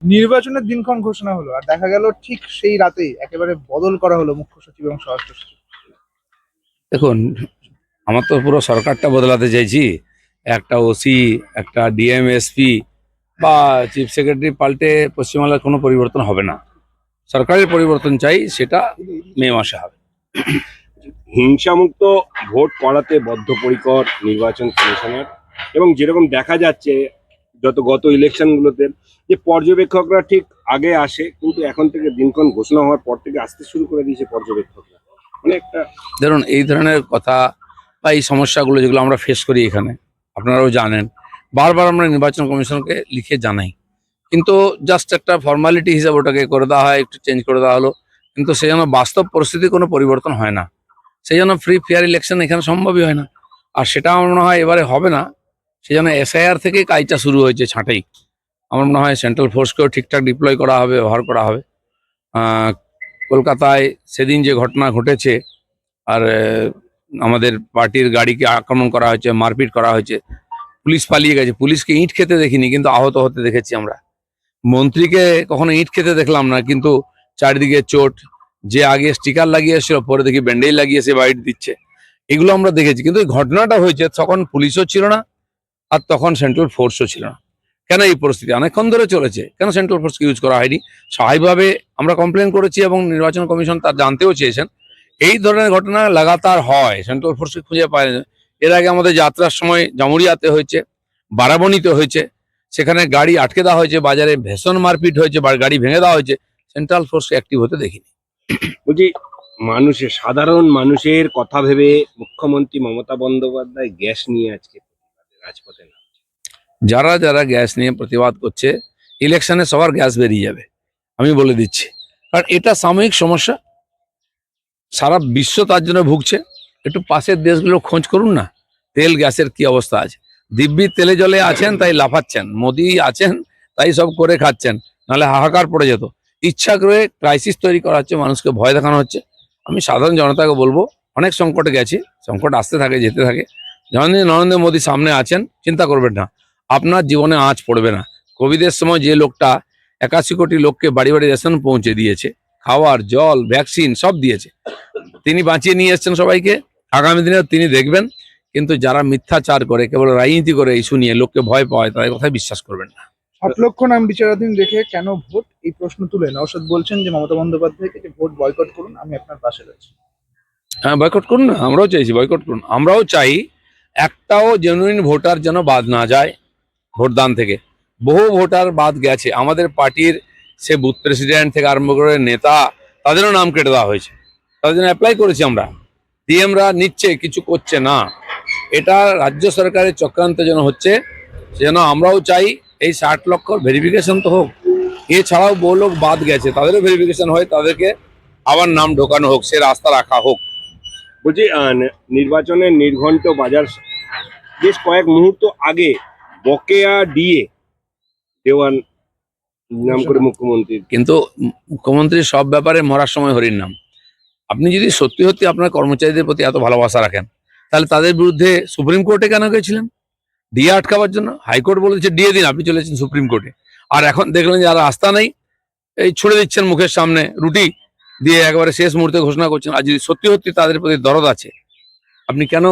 নির্বাচনের দিনক্ষণ ঘোষণা হলো আর দেখা গেল ঠিক সেই রাতেই একেবারে বদল করা হলো মুখ্য সচিব এবং স্বরাষ্ট্র সচিব। দেখুন, আমার তো পুরো সরকারটা বদলাতে চাইছি। একটা ওসি, একটা ডিএম, এসপি বা চিফ সেক্রেটারি পাল্টে পশ্চিমবাংলার কোনো পরিবর্তন হবে না। সরকারের পরিবর্তন চাই, সেটা মে মাসে হবে। হিংসামুক্ত ভোট করাতে বদ্ধপরিকর নির্বাচন কমিশনার, এবং যেরকম দেখা যাচ্ছে গত ইলেকশনগুলোতে যে পর্যবেক্ষকরা ঠিক আগে আসে, কিন্তু এখন থেকে দিনক্ষণ ঘোষণা হওয়ার পর থেকে আসতে শুরু করে দিয়েছে পর্যবেক্ষকরা। মানে একটা ধরুন, এই ধরনের কথা বা এই সমস্যাগুলো যেগুলো আমরা ফেস করি এখানে, আপনারাও জানেন, বারবার আমরা নির্বাচন কমিশনকে লিখে জানাই, কিন্তু জাস্ট একটা ফর্মালিটি হিসাবে ওটাকে করে দেওয়া হয়, একটু চেঞ্জ করে দেওয়া হলো, কিন্তু সেই জন্য বাস্তব পরিস্থিতি কোনো পরিবর্তন হয় না। সেই জন্য ফ্রি ফেয়ার ইলেকশন এখানে সম্ভবই হয় না। আর সেটা আমার মনে হয় এবারে হবে না। সেই জন্য এসআইআর থেকে কাজটা শুরু হয়েছে ছাঁটাই। আমার মনে হয় সেন্ট্রাল ফোর্সকেও ঠিকঠাক ডিপ্লয় করা হবে, ব্যবহার করা হবে। কলকাতায় সেদিন যে ঘটনা ঘটেছে, আর আমাদের পার্টির গাড়িকে আক্রমণ করা হয়েছে, মারপিট করা হয়েছে, পুলিশ পালিয়ে গেছে। পুলিশকে ইঁট খেতে দেখিনি, কিন্তু আহত হতে দেখেছি আমরা। মন্ত্রীকে কখনো ইঁট খেতে দেখলাম না, কিন্তু চারিদিকে চোট। যে আগে স্টিকার লাগিয়ে এসেছিল, পরে দেখি ব্যান্ডেজ লাগিয়ে সে বাইট দিচ্ছে। এগুলো আমরা দেখেছি, কিন্তু এই ঘটনাটা হয়েছে তখন পুলিশও ছিল না, আর তখন সেন্ট্রাল ফোর্সও ছিল না। কেন এই পরিস্থিতি অনেকক্ষণ ধরে চলেছে, কেন সেন্ট্রাল ফোর্সকে ইউজ করা হয়নি? স্বাভাবিকভাবে আমরা কমপ্লেন করেছি এবং নির্বাচন কমিশন তার জানতেও চেয়েছেন। এই ধরনের ঘটনা লাগাতার হয়, সেন্ট্রাল ফোর্সকে খুঁজে পায় না। এর আগে আমাদের যাত্রার সময় জামুরিয়াতে হয়েছে, বারাবণীতে হয়েছে, সেখানে গাড়ি আটকে দেওয়া হয়েছে, বাজারে ভীষণ মারপিট হয়েছে, গাড়ি ভেঙে দেওয়া হয়েছে, সেন্ট্রাল ফোর্সকে অ্যাক্টিভ হতে দেখিনি। বলছি, সাধারণ মানুষের কথা ভেবে মুখ্যমন্ত্রী মমতা বন্দ্যোপাধ্যায় গ্যাস নিয়ে আজকে রাজপথে না। যারা যারা গ্যাস নিয়ে প্রতিবাদ করছে, ইলেকশনে সবার গ্যাস বেরিয়ে যাবে, আমি বলে দিচ্ছি। কারণ এটা সাময়িক সমস্যা, সারা বিশ্ব তার জন্য ভুগছে। একটু পাশের দেশগুলো খোঁজ করুন না, তেল গ্যাসের কি অবস্থা আছে। দিব্যি তেলে জলে আছেন তাই লাফাচ্ছেন, মোদি আছেন তাই সব করে খাচ্ছেন, নাহলে হাহাকার পড়ে যেত। ইচ্ছা করে ক্রাইসিস তৈরি করা হচ্ছে, মানুষকে ভয় দেখানো হচ্ছে। আমি সাধারণ জনতাকে বলবো, অনেক সংকটে গেছি, সংকট আসতে থাকে যেতে থাকে। যখন নরেন্দ্র মোদী সামনে আছেন, চিন্তা করবেন না, আপনার জীবনে আঁচ পড়বে না। কোভিডের সময় যে লোকটা 81 কোটি লোককে বাড়ি বাড়ি রেশন পৌঁছে দিয়েছে, খাওয়ার জল ভ্যাকসিন সব দিয়েছে, তিনি বাঁচিয়ে নিয়ে এসছেন সবাইকে। আগামী দিনেও তিনি দেখবেন। কিন্তু যারা মিথ্যাচার করে, কেবল রাজনীতি করে ইস্যু নিয়ে লোককে ভয় পায়, তাদের কথায় বিশ্বাস করবেন না। 7 লক্ষ নাম বিচারাধীন রেখে কেন ভোট, এই প্রশ্ন তুলে নওশাদ বলছেন যে মমতা বন্দ্যোপাধ্যায়কে যে ভোট বয়কট করুন, আমি আপনার পাশে রয়েছি। হ্যাঁ, বয়কট করুন না, আমরাও চাইছি বয়কট করুন। আমরাও চাই একটাও জেনুইন ভোটার যেন বাদ না যায় ভোটদান থেকে। বহু ভোটার বাদ গেছে আমাদের পার্টির, সে বুথ প্রেসিডেন্ট থেকে আরম্ভ করে নেতা, তাদেরও নাম কেটে দেওয়া হয়েছে। তাদের জন্য অ্যাপ্লাই করেছি আমরা, ডিএমরা নিচ্ছে, কিছু করছে না। এটা রাজ্য সরকারের চক্রান্ত যেন হচ্ছে, সেজন্য আমরাও চাই এই 60 লক্ষ ভেরিফিকেশন তো হোক। এছাড়াও বহু লোক বাদ গেছে, তাদেরও ভেরিফিকেশন হয়, তাদেরকে আবার নাম ঢোকানো হোক, সে রাস্তা রাখা হোক। বলছি, নির্বাচনের নির্ঘণ্ট বাজার বেশ কয়েক মুহূর্ত আগে বকেয়া ডিএ দেওয়ার নাম করে মুখ্যমন্ত্রী। কিন্তু মুখ্যমন্ত্রী সব ব্যাপারে মরার সময় হরির নাম। আপনি যদি সত্যি সত্যি আপনার কর্মচারীদের প্রতি এত ভালোবাসা রাখেন, তাহলে তাদের বিরুদ্ধে সুপ্রিম কোর্টে কেন গেছিলেন ডিএ আটকাবার জন্য? হাইকোর্ট বলেছে ডিএ দিন, আপনি চলেছেন সুপ্রিম কোর্টে। আর এখন দেখলেন যে আর রাস্তা নেই, এই ছুড়ে দিচ্ছেন মুখের সামনে রুটি দিয়ে, একেবারে শেষ মুহূর্তে ঘোষণা করছেন। আর যদি সত্যি সত্যি তাদের প্রতি দরদ আছে, আপনি কেন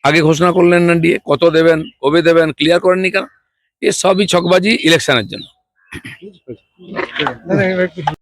আগে ঘোষণা করলেন না ডিএ? কত দেবেন, কবে দেবেন, ক্লিয়ার করেননি কেন? এ সবই ছকবাজি ইলেকশনের জন্য।